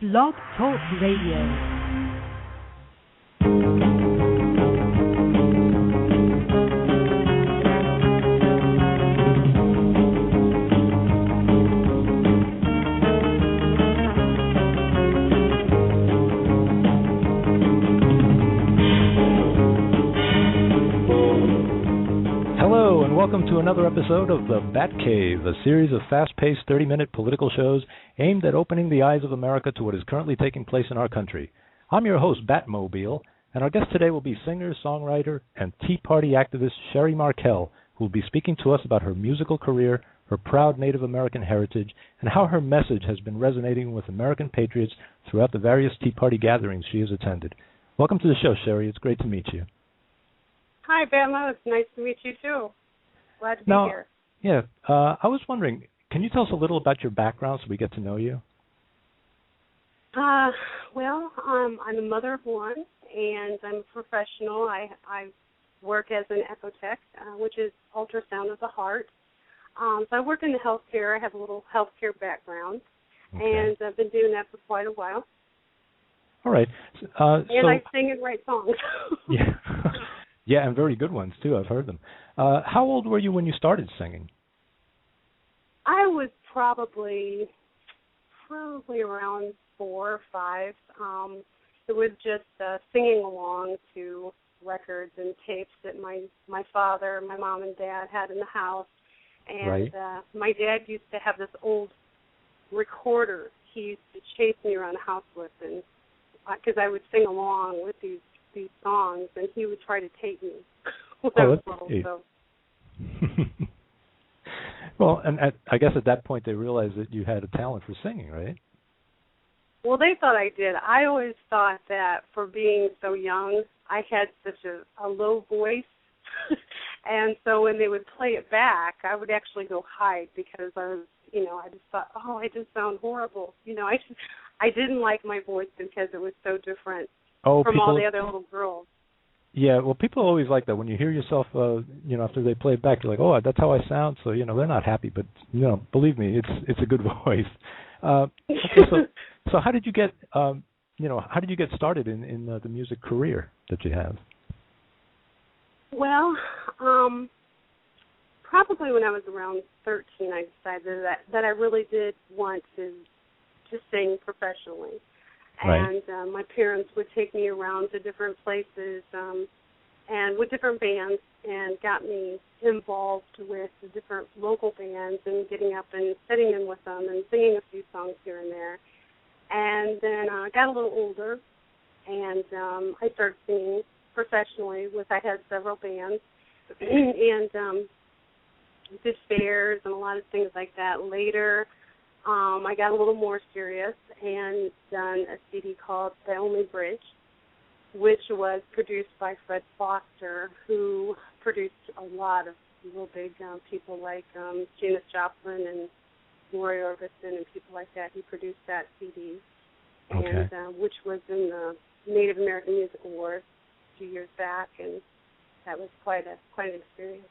Blog Talk Radio. Welcome to another episode of the Batcave, a series of fast-paced 30-minute political shows aimed at opening the eyes of America to what is currently taking place in our country. I'm your host, Batmobile, and our guest today will be singer, songwriter, and Tea Party activist Sherry Marquelle, who will be speaking to us about her musical career, her proud Native American heritage, and how her message has been resonating with American patriots throughout the various Tea Party gatherings she has attended. Welcome to the show, Sherry. It's great to meet you. Hi, Bama. It's nice to meet you, too. Glad to be here. Yeah, I was wondering, can you tell us a little about your background so we get to know you? Well, I'm a mother of one, and I'm a professional. I work as an echo tech, which is ultrasound of the heart. So I work in the healthcare. I have a little healthcare background, and I've been doing that for quite a while. All right. And I sing and write songs. Yeah. Yeah, and very good ones, too. I've heard them. How old were you when you started singing? I was probably around 4 or 5. It was just singing along to records and tapes that my father, my mom, and dad had in the house. And my dad used to have this old recorder he used to chase me around the house with, and because I would sing along with these songs, and he would try to tape me when I was little. So. Well, and I guess at that point they realized that you had a talent for singing, right? Well, they thought I did. I always thought that for being so young, I had such a low voice, and so when they would play it back, I would actually go hide because I just thought, I just sound horrible. I didn't like my voice because it was so different. From all the other little girls. Yeah, well, people always like that. When you hear yourself, after they play it back, you're like, that's how I sound. So, they're not happy. But, believe me, it's a good voice. So how did you get, started in the music career that you have? Well, probably when I was around 13, I decided that I really did want to sing professionally. Right. And my parents would take me around to different places and with different bands and got me involved with the different local bands and getting up and sitting in with them and singing a few songs here and there. And then I got a little older, and I started singing professionally. I had several bands and did fairs and a lot of things like that. Later, I got a little more serious and done a CD called The Only Bridge, which was produced by Fred Foster, who produced a lot of real big people like Janis Joplin and Roy Orbison and people like that. He produced that CD, and which was in the Native American Music Awards a few years back, and that was quite an experience.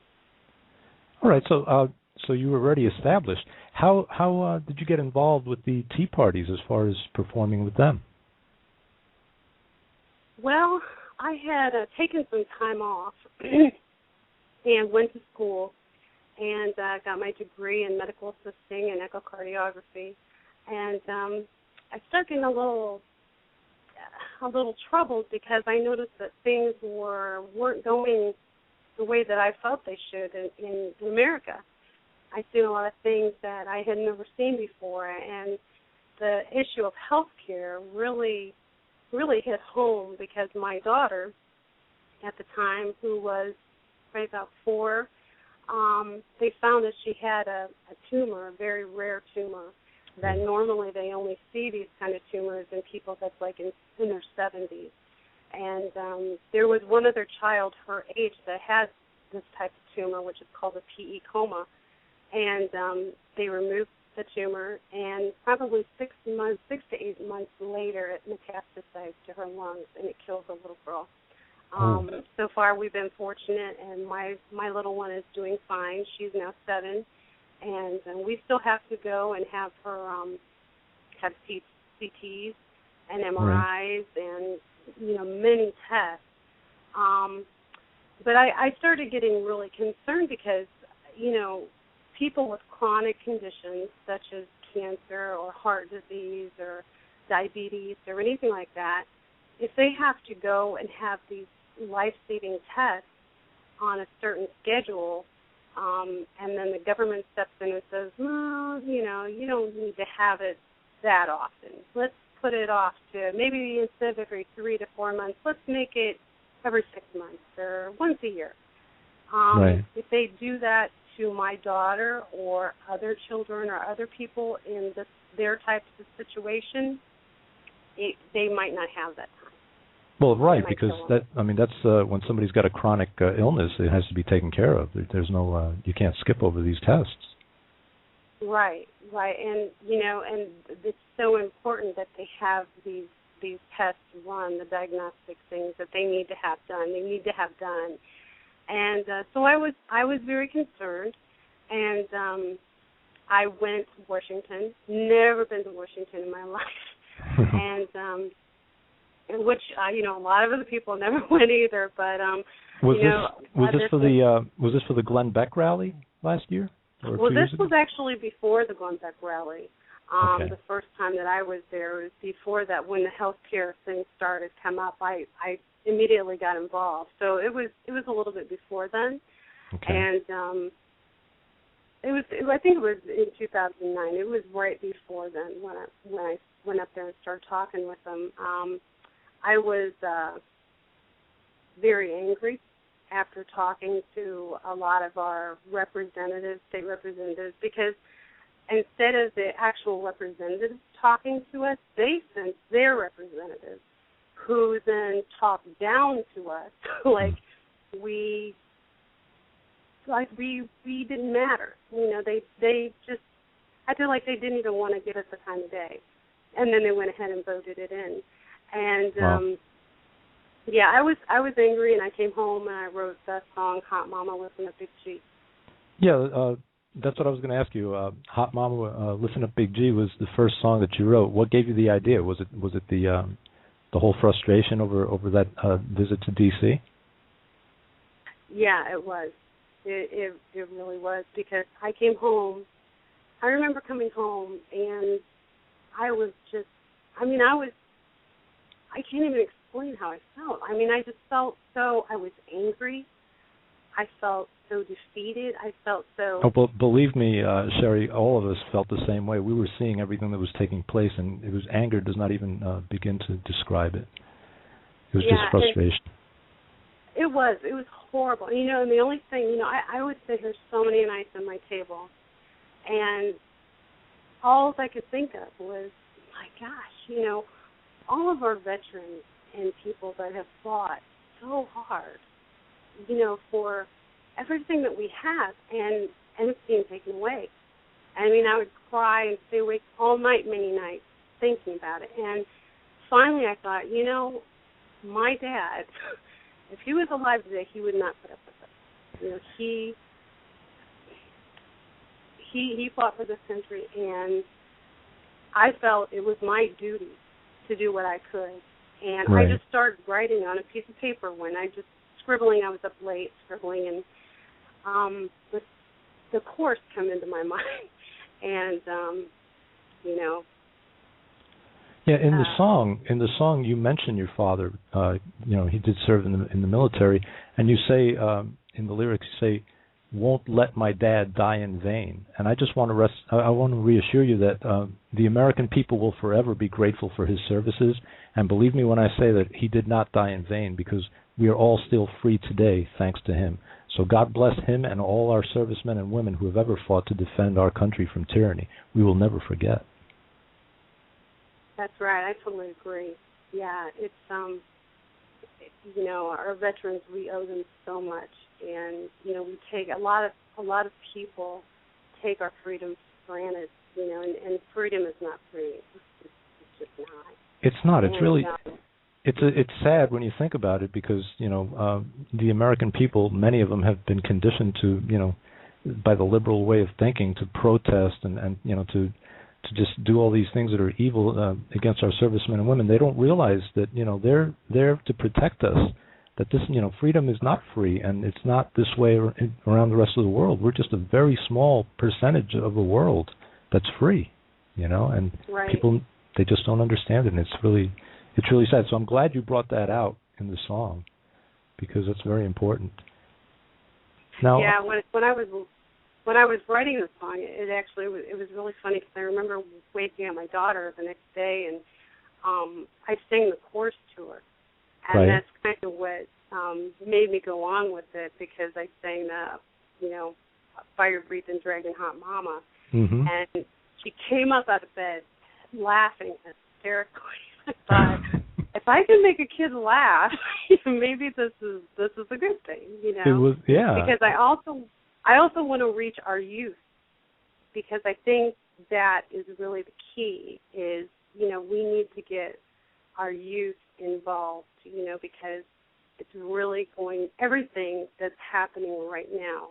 All right, so you were already established. How did you get involved with the Tea Parties as far as performing with them? Well, I had taken some time off and went to school and got my degree in medical assisting and echocardiography. And I started getting a little troubled because I noticed that things weren't going the way that I felt they should in America. I've seen a lot of things that I had never seen before, and the issue of health care really hit home because my daughter at the time, who was probably about 4, they found that she had a tumor, a very rare tumor, that normally they only see these kind of tumors in people that's like in their 70s. And there was one other child her age that had this type of tumor, which is called a PE coma. And they removed the tumor, and probably 6 to 8 months later, it metastasized to her lungs, and it killed the little girl. So far, we've been fortunate, and my little one is doing fine. She's now 7, and we still have to go and have her have CTs and MRIs and, many tests. But I started getting really concerned because, people with chronic conditions such as cancer or heart disease or diabetes or anything like that, if they have to go and have these life-saving tests on a certain schedule, and then the government steps in and says, well, you don't need to have it that often. Let's put it off to maybe instead of every 3 to 4 months, let's make it every 6 months or once a year. Right. If they do that to my daughter or other children or other people in their types of situation, they might not have that time. Well, right, because that's when somebody's got a chronic illness, it has to be taken care of. There's no, you can't skip over these tests. Right, and and it's so important that they have these tests run, the diagnostic things that they need to have done. And so I was very concerned, and I went to Washington. Never been to Washington in my life, and which a lot of other people never went either. But was this for the Glenn Beck rally last year? Well, this was actually before the Glenn Beck rally. Okay. The first time that I was there was before that, when the healthcare thing started to come up. I immediately got involved, so it was a little bit before then, okay. And I think it was in 2009. It was right before then when I went up there and started talking with them. I was very angry after talking to a lot of our state representatives, because instead of the actual representatives talking to us, they sent their representatives, who then talked down to us like we didn't matter. They just, I feel like they didn't even want to give us the time of day, and then they went ahead and voted it in. And wow. I was angry, and I came home and I wrote that song, "Hot Mama, Listen Up Big G." Yeah, that's what I was going to ask you. "Hot Mama, Listen Up Big G" was the first song that you wrote. What gave you the idea? Was it the whole frustration over that visit to D.C.? Yeah, it was. It really was, because I came home. I remember coming home, and I was just, I can't even explain how I felt. I just felt I was angry. I felt so defeated. I felt so... Oh, but believe me, Sherry, all of us felt the same way. We were seeing everything that was taking place, and it was anger does not even begin to describe it. It was just frustration. It was horrible. And the only thing, I would sit here so many nights on my table, and all I could think of was, my gosh, all of our veterans and people that have fought so hard, for everything that we have, and it's being taken away. I would cry and stay awake all night, many nights, thinking about it. And finally I thought, my dad, if he was alive today, he would not put up with it. He fought for this country, and I felt it was my duty to do what I could. And right. I just started writing on a piece of paper I was up late scribbling, and the chorus come into my mind. And, Yeah, in the song you mention your father. He did serve in the military, and you say in the lyrics, you say, "Won't let my dad die in vain." And I just want to reassure you that the American people will forever be grateful for his services. And believe me when I say that he did not die in vain, because we are all still free today thanks to him. So God bless him and all our servicemen and women who have ever fought to defend our country from tyranny. We will never forget. That's right. I totally agree. Yeah, it's our veterans, we owe them so much, and we take a lot of people take our freedoms for granted, and freedom is not free. It's just not. It's not. It's really. It's sad when you think about it, because the American people, many of them have been conditioned to by the liberal way of thinking, to protest and to to just do all these things that are evil against our servicemen and women. They don't realize that, they're there to protect us, that this, freedom is not free, and it's not this way around the rest of the world. We're just a very small percentage of the world that's free, and right. People, they just don't understand it, and it's really sad. So I'm glad you brought that out in the song, because that's very important. Now, yeah, when I was writing the song, it was really funny, because I remember waking up my daughter the next day, and I sang the chorus to her, and right. that's kind of what made me go on with it, because I sang the, fire breathing dragon hot mama, mm-hmm. and she came up out of bed laughing hysterically. I thought, if I can make a kid laugh, maybe this is a good thing, It was, yeah. Because I also want to reach our youth, because I think that is really the key. Is we need to get our youth involved, because it's really everything that's happening right now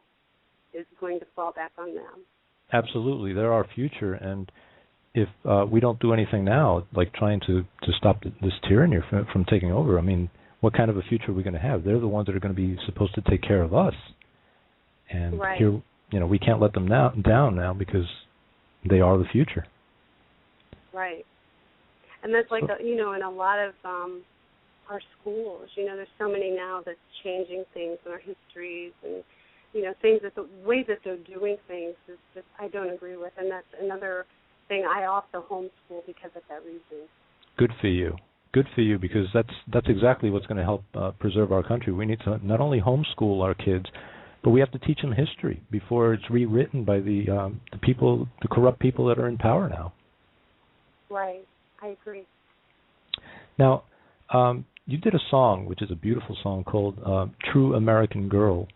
is going to fall back on them. Absolutely, they're our future, and if we don't do anything now, like trying to stop this tyranny from taking over, I mean, what kind of a future are we going to have? They're the ones that are going to be supposed to take care of us, and right. here, we can't let them down now, because they are the future. Right, and that's like in a lot of our schools, there's so many now that's changing things in our histories, and things that the way that they're doing things is just I don't agree with, and that's another thing. I also homeschool because of that reason. Good for you, because that's exactly what's going to help preserve our country. We need to not only homeschool our kids, but we have to teach them history before it's rewritten by the people, the corrupt people that are in power now. Right, I agree. Now, you did a song, which is a beautiful song called "True American Girl,"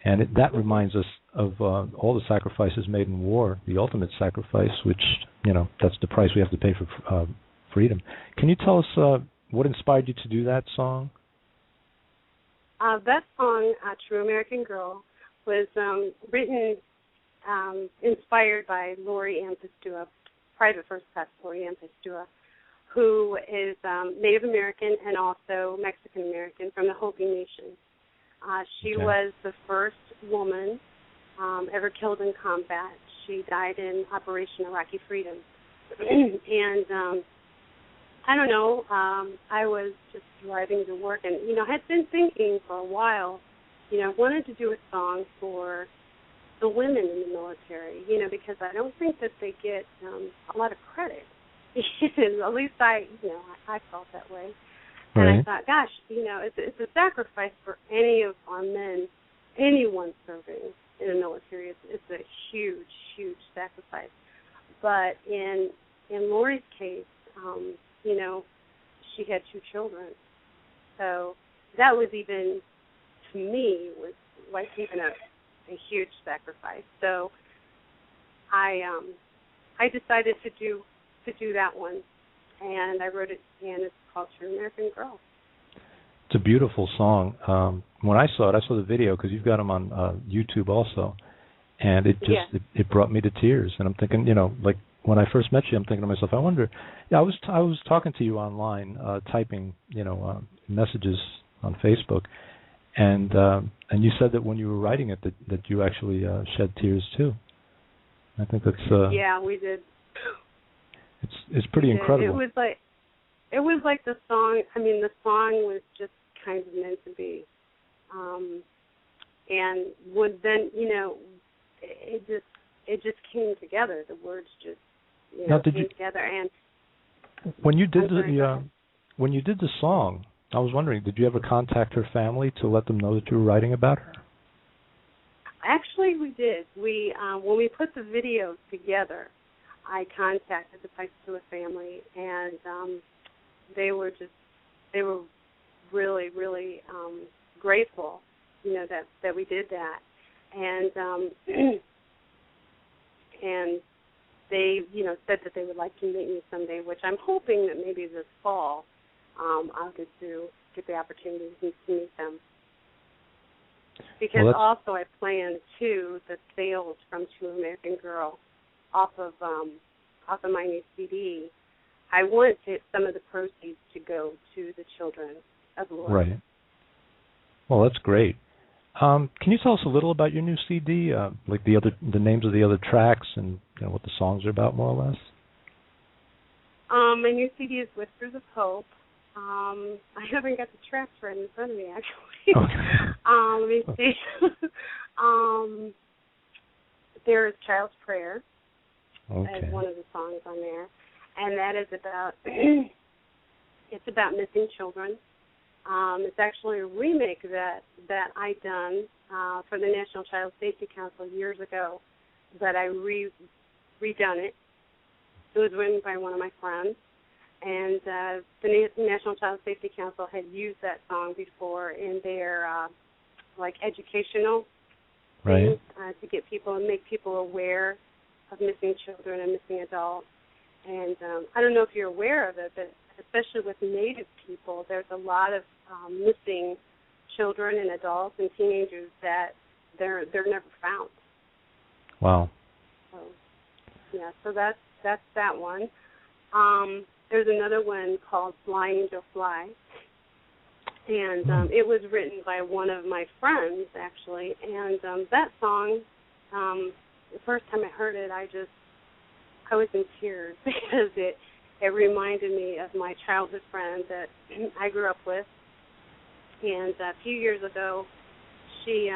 and that reminds us of all the sacrifices made in war, the ultimate sacrifice, which, that's the price we have to pay for freedom. Can you tell us what inspired you to do that song? That song, True American Girl, was written, inspired by Lori Ann Pastua, Private First Class Lori Ann Pastua, who is Native American and also Mexican American from the Hopi Nation. She was the first woman ever killed in combat. She died in Operation Iraqi Freedom. And I don't know, I was just driving to work, and, I had been thinking for a while, I wanted to do a song for the women in the military, because I don't think that they get a lot of credit. At least I felt that way. And right. I thought, gosh, it's a sacrifice for any of our men, anyone serving in the military. It's a huge, huge sacrifice. But in Lori's case, she had 2 children. So that was even, to me, was like even a huge sacrifice. So I decided to do that one, and I wrote it, and it's called True American Girl. It's a beautiful song. When I saw the video, because you've got them on YouTube also, and it just it brought me to tears. And I'm thinking, like when I first met you, I'm thinking to myself, I wonder. Yeah, I was talking to you online, typing, messages on Facebook, and you said that when you were writing it, that you actually shed tears too. I think that's yeah, we did. It's pretty incredible. It was like the song. I mean, the song was just kind of meant to be, and then it just came together. The words just came together. And when you did the song, I was wondering, did you ever contact her family to let them know that you were writing about her? Actually, we did. We when we put the video together, I contacted the Pastua family, and they were really, really grateful, that we did that, and and they, said that they would like to meet me someday, which I'm hoping that maybe this fall I'll get the opportunity to meet them. Because also I plan too the sales from True American Girl off of off of my new CD, I want some of the proceeds to go to the children of the Lord. Right. Well, that's great. Can you tell us a little about your new CD, like the names of the other tracks and what the songs are about, more or less? My new CD is Whispers of Hope. I haven't got the tracks right in front of me, actually. Okay. Let me see. There is Child's Prayer as one of the songs on there, and that is about it's about missing children. It's actually a remake that I done for the National Child Safety Council years ago, but I redone it. It was written by one of my friends, and the National Child Safety Council had used that song before in their educational things to get people and make people aware of missing children and missing adults. And I don't know if you're aware of it, but especially with Native people, there's a lot of missing children and adults and teenagers that they're never found. Wow. So that's that one. There's another one called Fly Angel Fly, and it was written by one of my friends, actually. And that song, the first time I heard it, I was in tears because it reminded me of my childhood friend that I grew up with. And a few years ago, she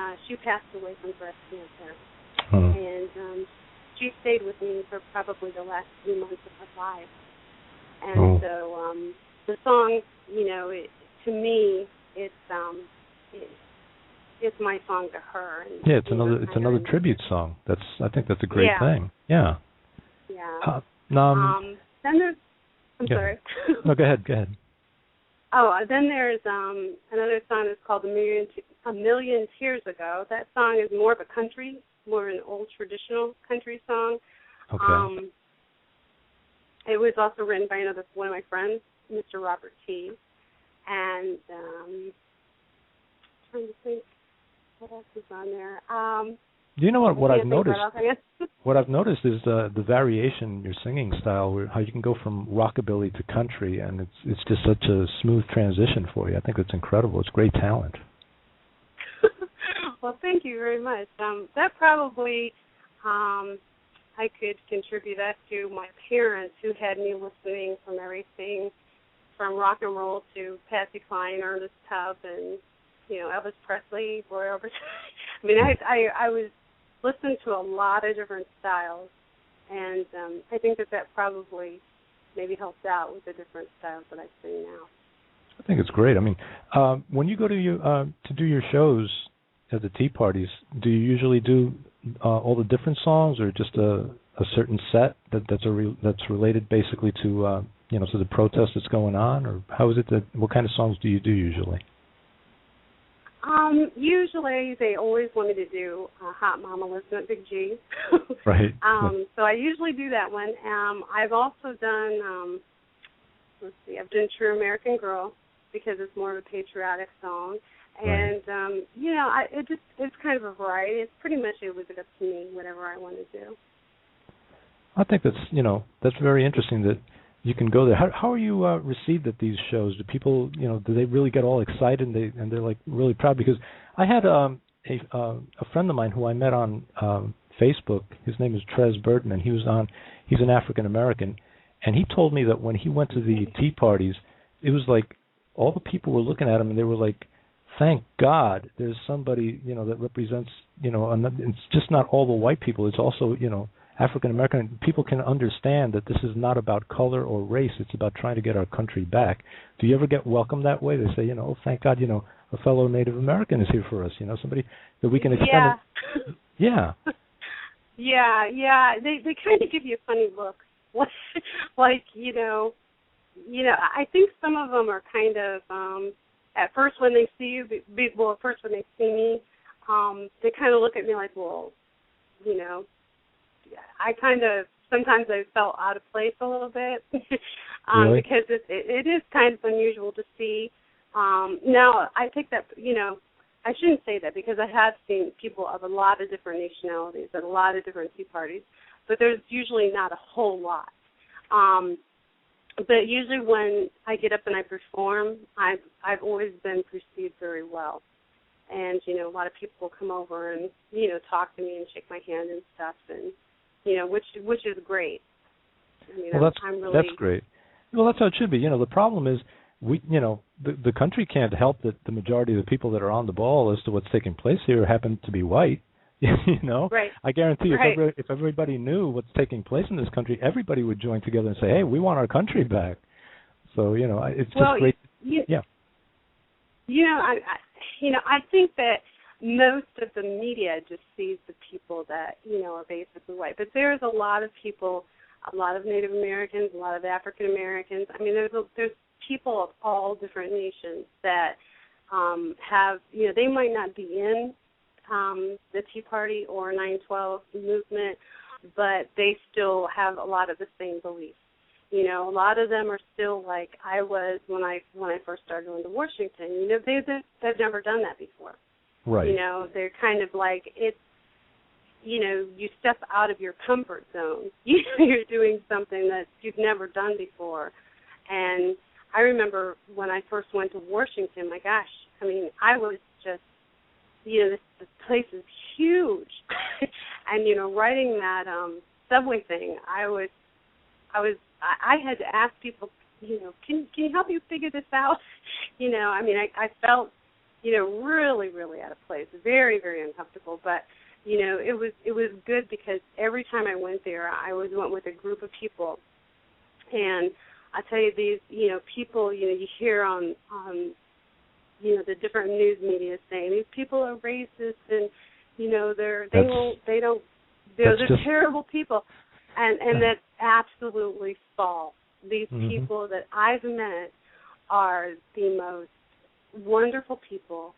passed away from breast cancer. And she stayed with me for probably the last few months of her life. And so the song, to me, it's my song to her. And, yeah, it's another tribute song. I think that's a great thing. Yeah. Yeah. Then there's. I'm sorry. No, go ahead. Oh, then there's another song that's called A Million Years Ago. That song is more of an old traditional country song. Okay. It was also written by one of my friends, Mr. Robert T. And I'm trying to think what else is on there. Do you know what I've noticed? What I've noticed is the variation in your singing style, how you can go from rockabilly to country, and it's just such a smooth transition for you. I think it's incredible. It's great talent. Well, thank you very much. That probably I could contribute that to my parents, who had me listening from everything from rock and roll to Patsy Cline, Ernest Tubb, and Elvis Presley, Roy Orbison. I mean, I was listening to a lot of different styles, and I think that probably maybe helps out with the different styles that I sing now. I think it's great. I mean, when you go to do your shows at the tea parties, do you usually do all the different songs, or just a certain set that's related basically to to the protest that's going on, or how is it what kind of songs do you do usually? Usually they always want me to do Hot Mama Listen at Big G. Right. So I usually do that one. I've also done I've done True American Girl, because it's more of a patriotic song. And it's kind of a variety. It's pretty much it was up to me, whatever I want to do. I think that's very interesting that you can go there. How are you received at these shows? Do people, do they really get all excited and they're like really proud? Because I had a friend of mine who I met on Facebook. His name is Trez Burton, and he's an African American, and he told me that when he went to the tea parties, it was like all the people were looking at him and they were like, thank God there's somebody, that represents, and it's just not all the white people. It's also, African American people can understand that this is not about color or race. It's about trying to get our country back. Do you ever get welcomed that way? They say, oh, thank God, a fellow Native American is here for us. Somebody that we can extend. Yeah. Yeah. They kind of give you a funny look, like I think some of them are kind of at first when they see you. At first when they see me, they kind of look at me like, well, I kind of, sometimes I felt out of place a little bit really? Because it is kind of unusual to see. Now, I think that, I shouldn't say that, because I have seen people of a lot of different nationalities at a lot of different tea parties, but there's usually not a whole lot. But usually when I get up and I perform, I've always been perceived very well. And, you know, a lot of people will come over and, you know, talk to me and shake my hand and stuff, and, you know, which is great. I mean, well, that's great. Well, that's how it should be. You know, the problem is the country can't help that the majority of the people that are on the ball as to what's taking place here happen to be white. You know, right. I guarantee you, right. if everybody knew what's taking place in this country, everybody would join together and say, "Hey, we want our country back." So, you know, it's just great. Yeah. You know, I think that most of the media just sees the people that, you know, are basically white. But there's a lot of people, a lot of Native Americans, a lot of African Americans. I mean, there's people of all different nations that have, you know, they might not be in the Tea Party or 9/12 movement, but they still have a lot of the same beliefs. You know, a lot of them are still like I was when I first started going to Washington. You know, they've never done that before. Right. You know, they're kind of like it's, you know, you step out of your comfort zone. You're doing something that you've never done before. And I remember when I first went to Washington, my gosh, I mean, I was just, you know, this place is huge. And, you know, riding that subway thing, I had to ask people, you know, can you help me figure this out? You know, I mean, I felt, you know, really, really out of place, very, very uncomfortable. But, you know, it was good because every time I went there, I always went with a group of people. And I tell you, these, you know, people, you know, you hear on you know, the different news media saying these people are racist and, you know, they're terrible people. And that's absolutely false. These people that I've met are the most wonderful people,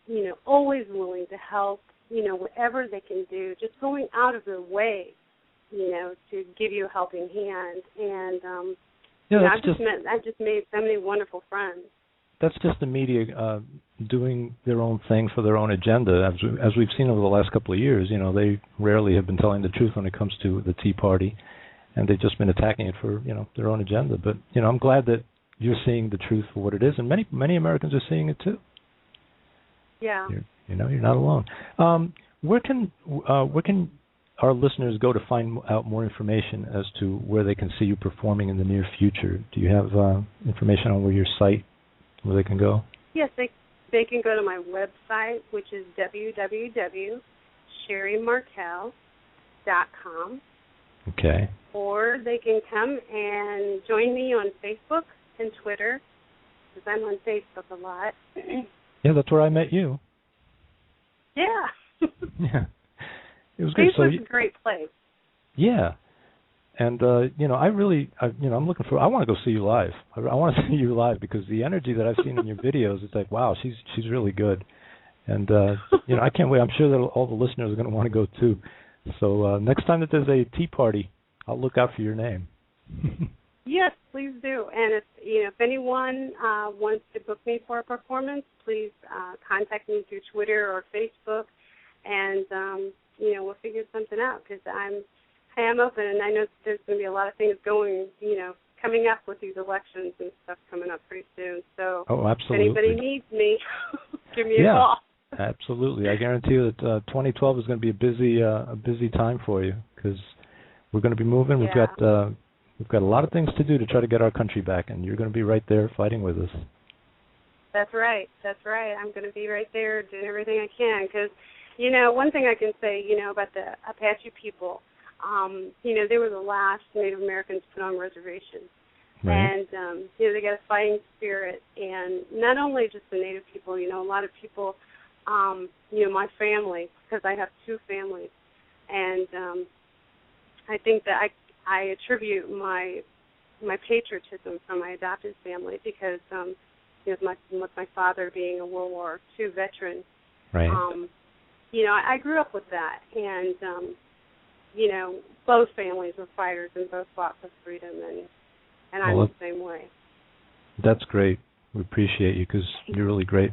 you know, always willing to help, you know, whatever they can do, just going out of their way, you know, to give you a helping hand. And you know, I've just made so many wonderful friends. That's just the media doing their own thing for their own agenda. As we've seen over the last couple of years, you know, they rarely have been telling the truth when it comes to the Tea Party, and they've just been attacking it for, you know, their own agenda. But, you know, I'm glad that you're seeing the truth for what it is, and many Americans are seeing it too. Yeah. You're not alone. Where can our listeners go to find out more information as to where they can see you performing in the near future? Do you have information on your site where they can go? Yes, they can go to my website, which is www.sherrymarquelle.com. Okay. Or they can come and join me on Facebook and Twitter, because I'm on Facebook a lot. Yeah, that's where I met you. Yeah. Yeah. It was good. Facebook's a great place. Yeah. And, you know, I'm looking I want to go see you live. I want to see you live because the energy that I've seen in your videos, it's like, wow, she's really good. And, you know, I can't wait. I'm sure that all the listeners are going to want to go too. So next time that there's a tea party, I'll look out for your name. Yes, please do. And if anyone wants to book me for a performance, please contact me through Twitter or Facebook, and, you know, we'll figure something out because I am open, and I know there's going to be a lot of things coming up with these elections and stuff coming up pretty soon. So absolutely. If anybody needs me, give me a call. Absolutely. I guarantee you that 2012 is going to be a busy time for you because we're going to be moving. Yeah. We've got a lot of things to do to try to get our country back, and you're going to be right there fighting with us. That's right. I'm going to be right there doing everything I can because, you know, one thing I can say, you know, about the Apache people, you know, they were the last Native Americans put on reservations. Right. And, you know, they got a fighting spirit. And not only just the Native people, you know, a lot of people, you know, my family, because I have two families. And I think that I attribute my patriotism from my adopted family because, you know, with my father being a World War II veteran. Right. You know, I grew up with that. And, you know, both families were fighters and both fought for freedom, and I'm the same way. That's great. We appreciate you because you're really great.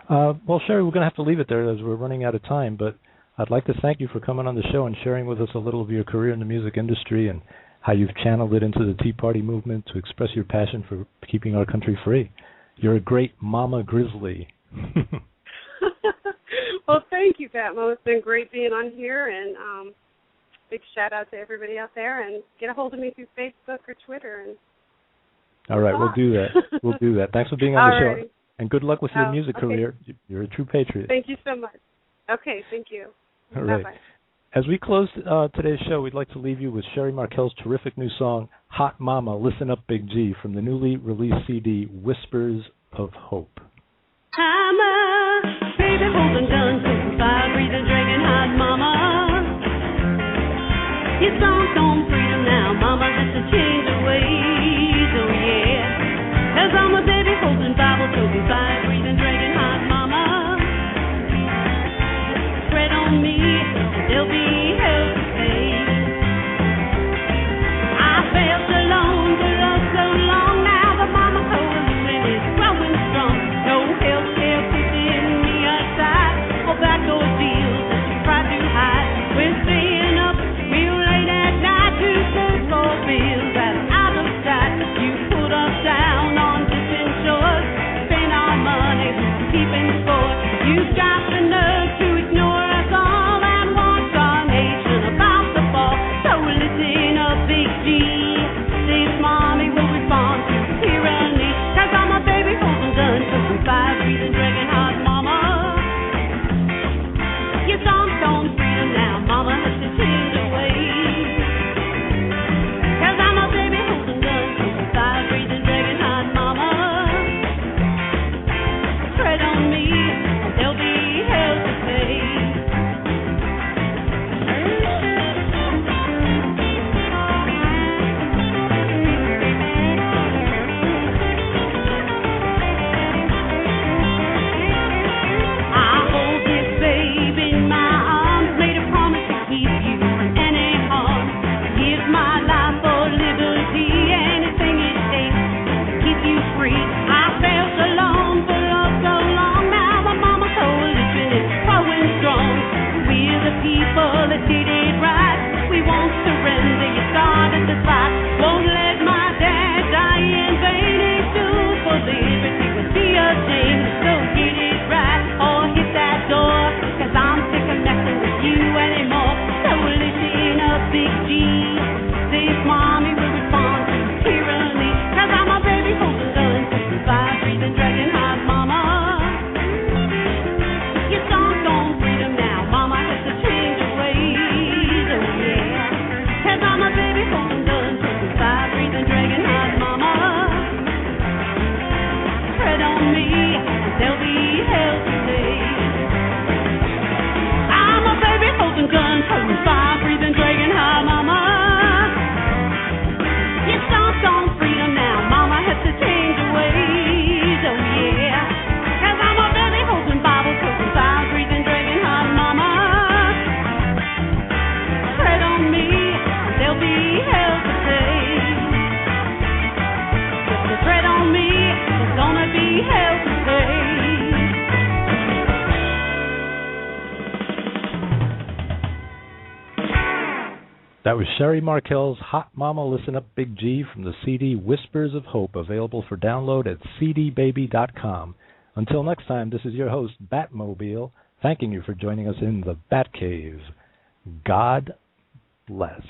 Well, Sherry, we're going to have to leave it there as we're running out of time, but I'd like to thank you for coming on the show and sharing with us a little of your career in the music industry and how you've channeled it into the Tea Party movement to express your passion for keeping our country free. You're a great Mama Grizzly. Well, thank you, Patmo. It's been great being on here, and big shout-out to everybody out there, and get a hold of me through Facebook or Twitter. And all right, we'll do that. We'll do that. Thanks for being on the show, and good luck with your music career. You're a true patriot. Thank you so much. Okay, thank you. All right. Bye-bye. As we close today's show, we'd like to leave you with Sherry Marquelle's terrific new song, Hot Mama, Listen Up Big G, from the newly released CD, Whispers of Hope. I'm a baby holding guns, cooking fire, breathing, drinking hot mama. Your song's on freedom now, mama, just a change of ways, oh yeah. 'Cause I'm a baby holding Bible, cooking fire, breathing, drinking hot mama. Spread on me, there'll be hell to pay. I felt alone for so long now, but mama coalition is growing strong. No healthcare keeping me aside, or backdoor deals that you try to hide. We're staying up real late at night to search for bills that are out of sight. You put us down on distant shores, spend our money keeping score. You've got the nerve to ignore us all and watch our nation about to fall. So listen up, Big G. This mommy will respond to tyranny. 'Cause I'm a baby holding guns, cooking fire, breathing, drinking hot mama. Your song's on freedom now, mama has to change her ways. 'Cause I'm a baby holding guns, cooking fire, breathing, drinking hot mama. Tread on me, there'll be hell to pay. I hold this babe in my arms, made a promise to keep you from any harm. Give my life for liberty, anything it takes to keep you free. I felt alone for so long now, but mama coalition is growing strong. We're the people that did it right. We won't surrender, you started the fight. Won't let my dad die in vain. A stood for liberty would be a shame. So get it right or hit that door, 'cause I'm sick of messing with you anymore. So listen up, Big G. This mommy will respond to tyranny. 'Cause I'm a baby holding guns, cooking fire, breathing, dragging hot mama. Your song's on freedom now, mama has to change her ways, oh yeah. 'Cause I'm a baby holding guns, cooking fire, breathing, dragging hot mama. Tread on me, there'll be hell to pay. I'm a baby holding guns, cooking fire, breathing, dragging hot mama. Your song's on freedom now, mama has to change her ways, oh yeah. 'Cause I'm a baby holding Bible, cooking fire, breathing, dragging hot mama. Tread on me, there'll be hell to pay. If you tread on me, there's gonna be hell to pay. That was Sherry Marquelle's Hot Mama, Listen Up Big G from the CD Whispers of Hope, available for download at cdbaby.com. Until next time, this is your host, Batmobile, thanking you for joining us in the Batcave. God bless.